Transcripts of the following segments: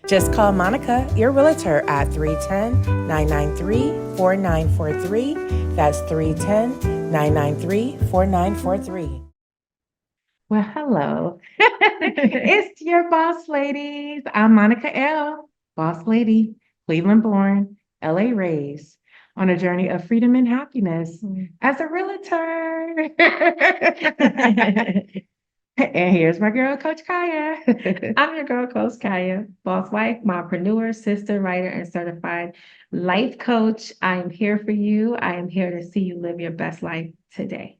Just call Monica, your realtor, at 310-993-4943. That's 310-993-4943. Well, hello. It's your boss ladies. I'm Monica L., boss lady, Cleveland born, LA raised, on a journey of freedom and happiness as a realtor. And here's my girl, Coach Kaya. I'm your girl, Coach Kaya, boss wife, mompreneur, sister, writer, and certified life coach. I am here for you. I am here to see you live your best life today.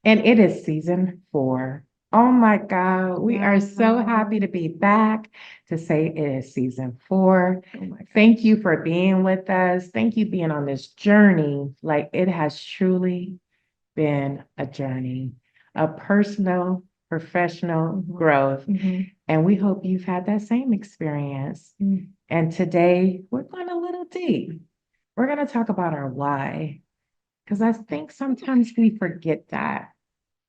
And it is season 4. Oh my God, we are so happy to be back to say it is season 4. Oh my God. Thank you for being with us. Thank you being on this journey. Like, it has truly been a journey of personal, professional growth. And we hope you've had that same experience. And today we're going a little deep. We're going to talk about our why, because I think sometimes we forget that.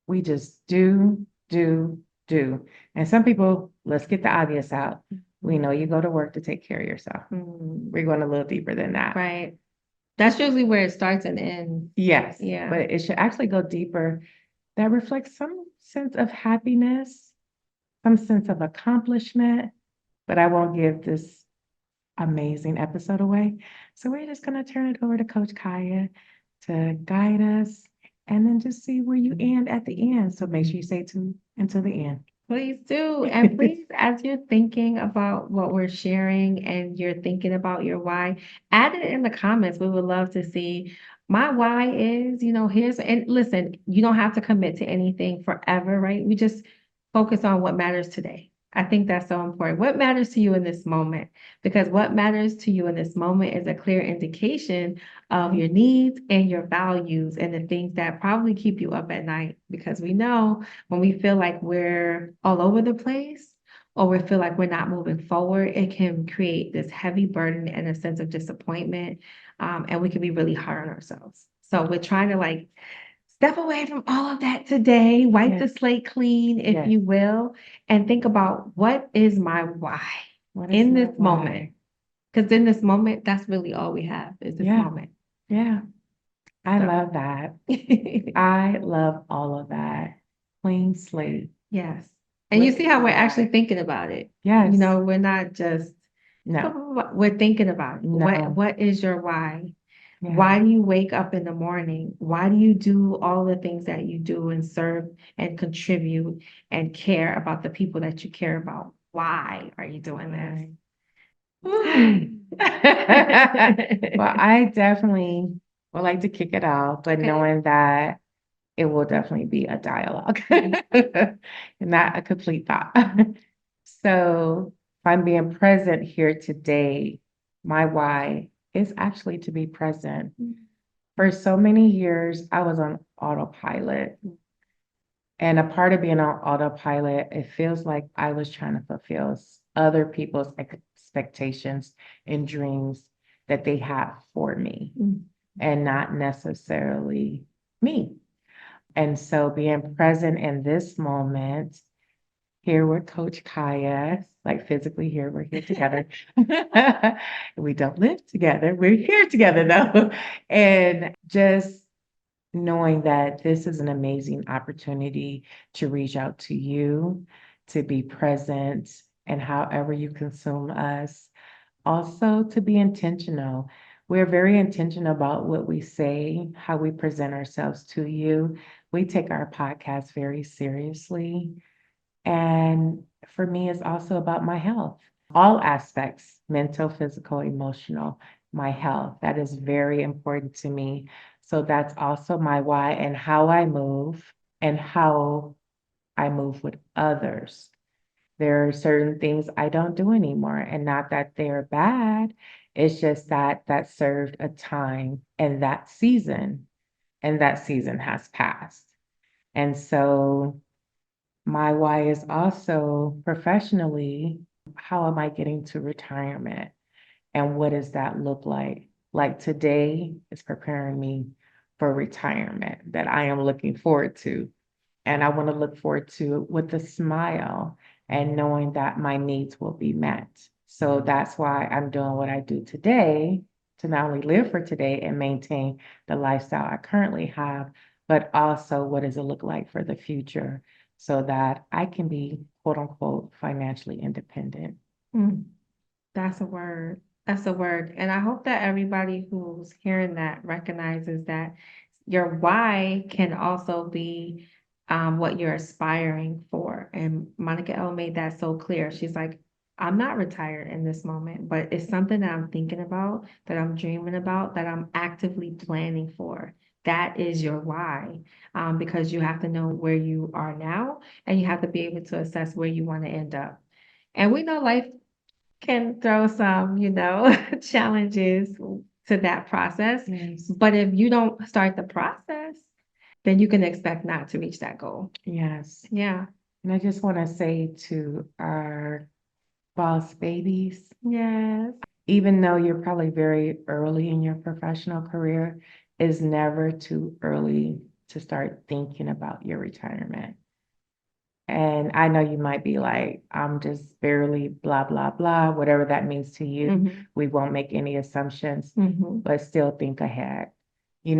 We just do. And some people, let's get the obvious out. We know you go to work to take care of yourself. We're going a little deeper than that. Right. That's usually where it starts and ends. Yes. Yeah. But it should actually go deeper. That reflects some sense of happiness, some sense of accomplishment. But I won't give this amazing episode away. So we're just going to turn it over to Coach Kaya to guide us and then just see where you end at the end. So make sure you stay tuned until the end. Please do. And please, as you're thinking about what we're sharing and you're thinking about your why, add it in the comments. We would love to see. My why is, here's, and listen, you don't have to commit to anything forever, right? We just focus on what matters today. I think that's so important. What matters to you in this moment? Because what matters to you in this moment is a clear indication of your needs and your values and the things that probably keep you up at night. Because we know when we feel like we're all over the place or we feel like we're not moving forward, it can create this heavy burden and a sense of disappointment. And we can be really hard on ourselves. So we're trying to step away from all of that today, wipe the slate clean, if you will, and think about what is my why in this moment. Because in this moment, that's really all we have is this moment. Yeah. I love that. I love all of that. Clean slate. Yes. And you see how we're actually thinking about it. Yes. We're not just, No. we're thinking about it. No. What is your why? Yeah. Why do you wake up in the morning? Why do you do all the things that you do and serve and contribute and care about the people that you care about? Why are you doing this? Well, I definitely would like to kick it off, but knowing that it will definitely be a dialogue, not a complete thought. So if I'm being present here today, my why is actually to be present. For so many years, I was on autopilot. And a part of being on autopilot, it feels like I was trying to fulfill other people's expectations and dreams that they have for me, and not necessarily me. And so being present in this moment, here with Coach Kaya, like physically here, we're here together. We don't live together. We're here together though. And just knowing that this is an amazing opportunity to reach out to you, to be present, and however you consume us, also to be intentional. We're very intentional about what we say, how we present ourselves to you. We take our podcast very seriously. And for me, it's also about my health, all aspects, mental, physical, emotional, my health. That is very important to me. So that's also my why and how I move and how I move with others. There are certain things I don't do anymore, and not that they're bad. It's just that that served a time and that season has passed. And so my why is also professionally, how am I getting to retirement? And what does that look like? Like today is preparing me for retirement that I am looking forward to. And I want to look forward to it with a smile and knowing that my needs will be met. So that's why I'm doing what I do today to not only live for today and maintain the lifestyle I currently have, but also what does it look like for the future so that I can be quote unquote financially independent. Mm, that's a word. That's a word. And I hope that everybody who's hearing that recognizes that your why can also be what you're aspiring for. And Monica L made that so clear. She's like, I'm not retired in this moment, but it's something that I'm thinking about, that I'm dreaming about, that I'm actively planning for. That is your why, because you have to know where you are now and you have to be able to assess where you want to end up. And we know life can throw some, challenges to that process. Yes. But if you don't start the process, then you can expect not to reach that goal. Yes. Yeah. And I just want to say to our boss babies, Yes. even though you're probably very early in your professional career, it's never too early to start thinking about your retirement. And I know you might be like, I'm just barely blah, blah, blah, whatever that means to you. Mhm. We won't make any assumptions, Mhm. but still think ahead. It's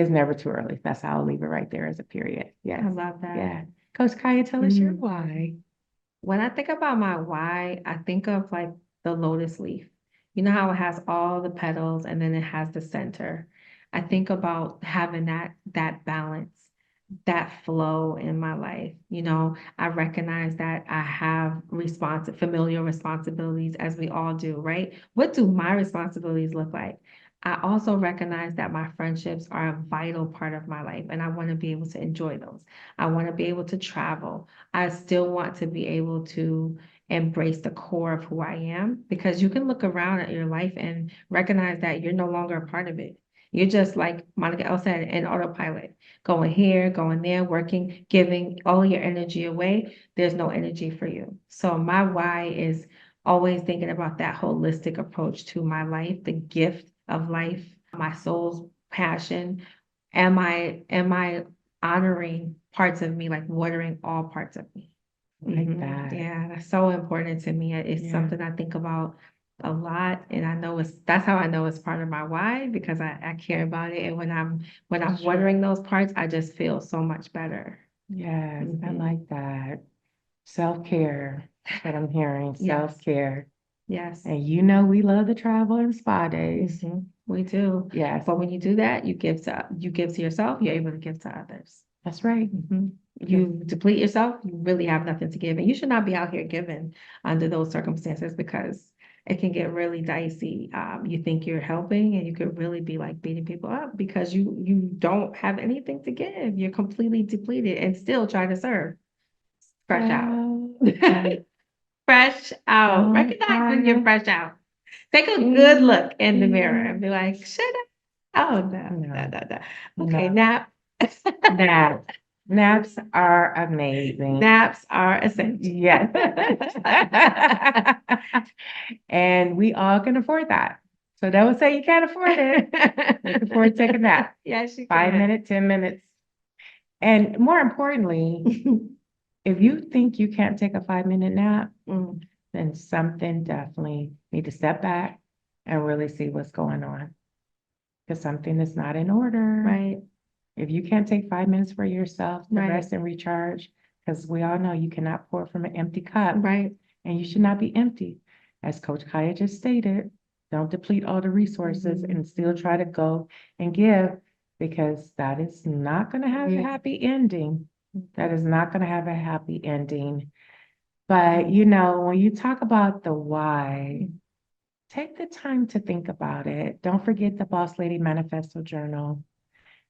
never too early. That's how I'll leave it right there as a period. I Yes. love that. Yeah. Coach Kaya, tell us your Mhm. why. When I think about my why, I think of like the lotus leaf. You know how it has all the petals and then it has the center. I think about having that balance, that flow in my life. I recognize that I have familial responsibilities as we all do, right? What do my responsibilities look like? I also recognize that my friendships are a vital part of my life and I want to be able to enjoy those. I want to be able to travel. I still want to be able to embrace the core of who I am because you can look around at your life and recognize that you're no longer a part of it. You're just like Monica L said, in autopilot, going here, going there, working, giving all your energy away. There's no energy for you. So my why is always thinking about that holistic approach to my life, the gift of life, my soul's passion. Am I honoring parts of me, like watering all parts of me? Like that. Yeah, that's so important to me. It's Yeah. something I think about a lot, and I know that's how I know it's part of my why because I care about it. And when I'm Sure. watering those parts, I just feel so much better. Yes, I Mhm. like that. Self-care, that's what I'm hearing, Yes. self-care. Yes. And we love the travel and spa days. We do. Yes, But when you do that, you give to yourself, you're able to give to others. that's right. You deplete yourself, you really have nothing to give. And you should not be out here giving under those circumstances because it can get really dicey. You think you're helping and you could really be like beating people up because you don't have anything to give. You're completely depleted and still try to serve. Fresh out. Well, Fresh out. don't Recognize when you're cry. fresh out. Take a good look in the mirror Mm, and be like, should I? Oh no, no, No, no, no. Okay, no. now Naps. Naps are amazing. naps are essential. Yes. And we all can afford that. So don't say you can't afford it. We can afford to take a nap. Yes, you 5 minutes, 10 minutes. And more importantly, can. if you think you can't take a 5-minute nap, Mm, then something definitely need to step back and really see what's going on. Because something is not in order. right, If you can't take 5 minutes for yourself to Right. rest and recharge, because we all know you cannot pour from an empty cup, right. and you should not be empty. As Coach Kaya just stated, don't deplete all the resources and still try to go and give because that is not going to have a Yeah. happy ending. That is not going to have a happy ending. But when you talk about the why, take the time to think about it. Don't forget the Boss Lady Manifesto Journal.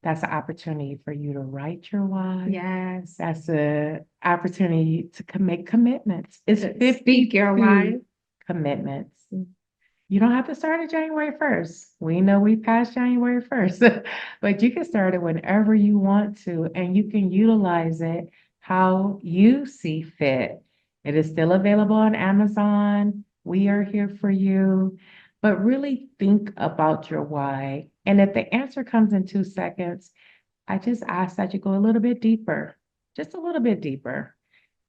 That's an opportunity for you to write your why. Yes. That's an opportunity to make commitments. It's Speak your 52 why. commitments. You don't have to start it January 1st. We know we passed January 1st, but you can start it whenever you want to, and you can utilize it how you see fit. It is still available on Amazon. We are here for you, but really think about your why. And if the answer comes in 2 seconds, I just ask that you go a little bit deeper, just a little bit deeper,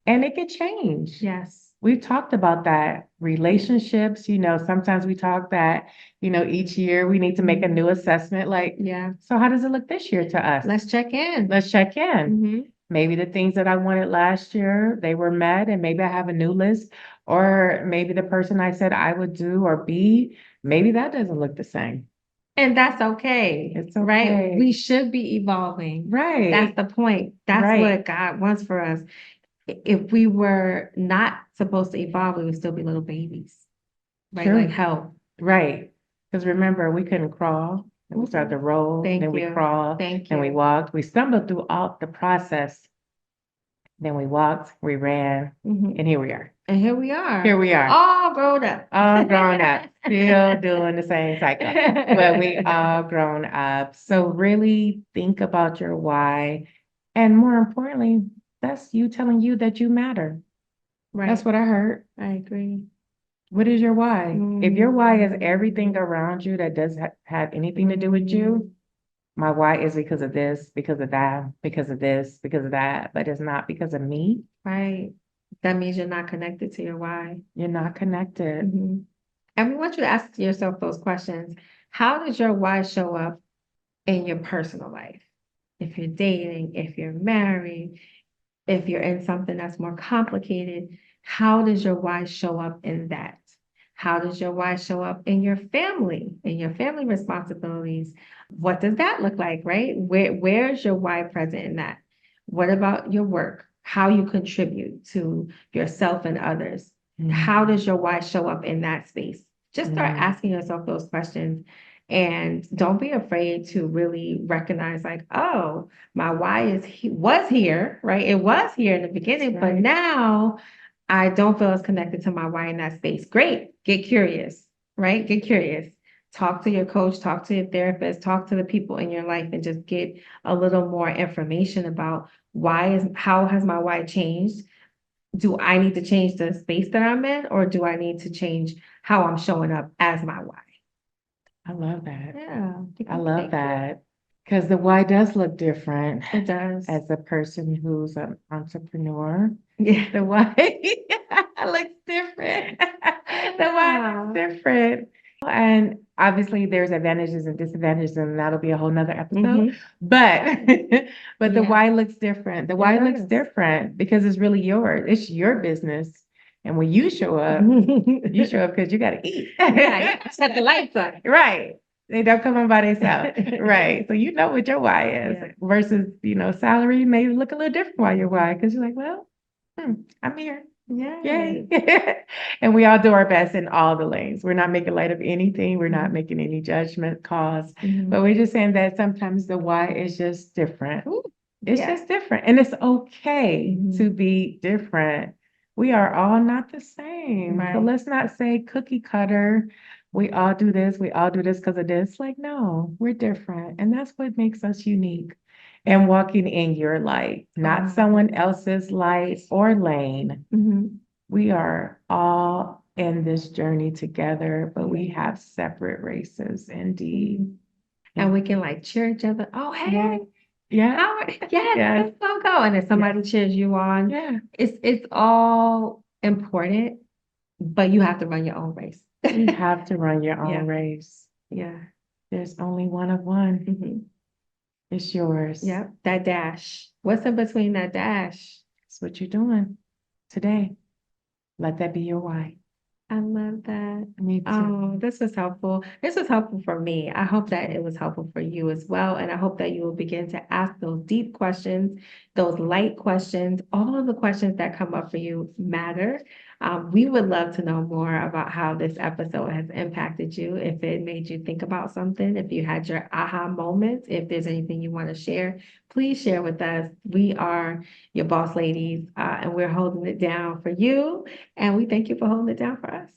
and it could change. Yes. we've talked about that. Relationships, sometimes we talk that, each year we need to make a new assessment. Like, Yeah. so how does it look this year to us? Let's check in. Let's check in. Mm-hmm. Maybe the things that I wanted last year, they were met, and maybe I have a new list, or maybe the person I said I would do or be, maybe that doesn't look the same. And that's okay. It's Right? okay. We should be evolving. Right. That's the point. That's Right. what God wants for us. If we were not supposed to evolve, we would still be little babies. Right? True. Like hell. Right. Because remember, we couldn't crawl, and we started to roll, Thank then we you. crawled, Thank and we you. walked. We stumbled through all the process. Then we walked, we ran, Mhm. and here we are. And here we are. Here we are. All grown up. All grown up, still doing the same cycle, but we all grown up. So really think about your why. And more importantly, that's you telling you that you matter. Right. That's what I heard. I agree. What is your why? If your why is Mm. everything around you that doesn't have anything to do with you, my why is because of this, because of that, because of this, because of that, but it's not because of me. Right. That means you're not connected to your why. You're not connected. Mhm. And we want you to ask yourself those questions. How does your why show up in your personal life? If you're dating, if you're married, if you're in something that's more complicated, how does your why show up in that? How does your why show up in your family responsibilities? What does that look like, right? Where's your why present in that? What about your work? How you contribute to yourself and others? How does your why show up in that space? Just start asking yourself those questions, and don't be afraid to really recognize, like, oh, my why was here, right? It was here in the beginning, That's but right. now I don't feel as connected to my why in that space. Great. Get curious, right? Get curious. Talk to your coach, talk to your therapist, talk to the people in your life, and just get a little more information about how has my why changed? Do I need to change the space that I'm in, or do I need to change how I'm showing up as my why? I love that. Yeah. I love that. Because the why does look different It does. as a person who's an entrepreneur. Yeah. The why looks different. The why looks different. And obviously there's advantages and disadvantages, and that'll be a whole nother episode. Mhm. But the Yeah. why looks different. The It why looks does. different because it's really yours. It's your business. And when you show up because you got to eat. Yeah, you set the lights on. Right. They don't come on by themselves. Right. So you know what your why is Yeah. versus, salary may look a little different while your why, because you're like, well, I'm here. Yeah. Yay. And we all do our best in all the lanes. We're not making light of anything. We're not making any judgment calls, but we're just saying that sometimes the why is just different. It's Yeah. just different. And it's okay Mhm. to be different. We are all not the same. So Right. let's not say cookie cutter. We all do this. We all do this because of this. Like, no, we're different. And that's what makes us unique. And walking in your light, not someone else's light or lane. Mhm. We are all in this journey together, but we have separate races indeed. And we can like cheer each other. Oh, hey. Yeah. Yes, Yes. let's go. And if somebody cheers you on, Yeah. it's all important, but you have to run your own race. You have to run your own Yeah. race. Yeah. There's only one of one. Mhm. It's yours. Yep. That dash. What's in between that dash? That's what you're doing today. Let that be your why. I love that. Me too. Oh, this was helpful. This was helpful for me. I hope that it was helpful for you as well. And I hope that you will begin to ask those deep questions, those light questions. All of the questions that come up for you matter. We would love to know more about how this episode has impacted you, if it made you think about something, if you had your aha moments, if there's anything you want to share, please share with us. We are your boss ladies, and we're holding it down for you. And we thank you for holding it down for us.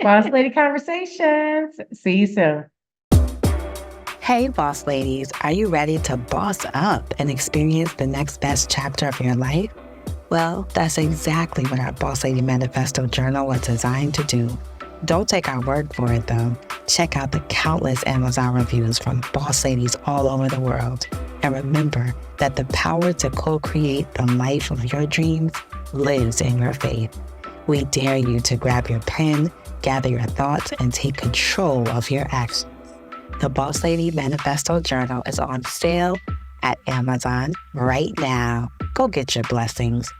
Boss Lady Conversations. See you soon. Hey, boss ladies, are you ready to boss up and experience the next best chapter of your life? Well, that's exactly what our Boss Lady Manifesto Journal was designed to do. Don't take our word for it, though. Check out the countless Amazon reviews from boss ladies all over the world. And remember that the power to co-create the life of your dreams lives in your faith. We dare you to grab your pen, gather your thoughts, and take control of your actions. The Boss Lady Manifesto Journal is on sale at Amazon right now. Go get your blessings.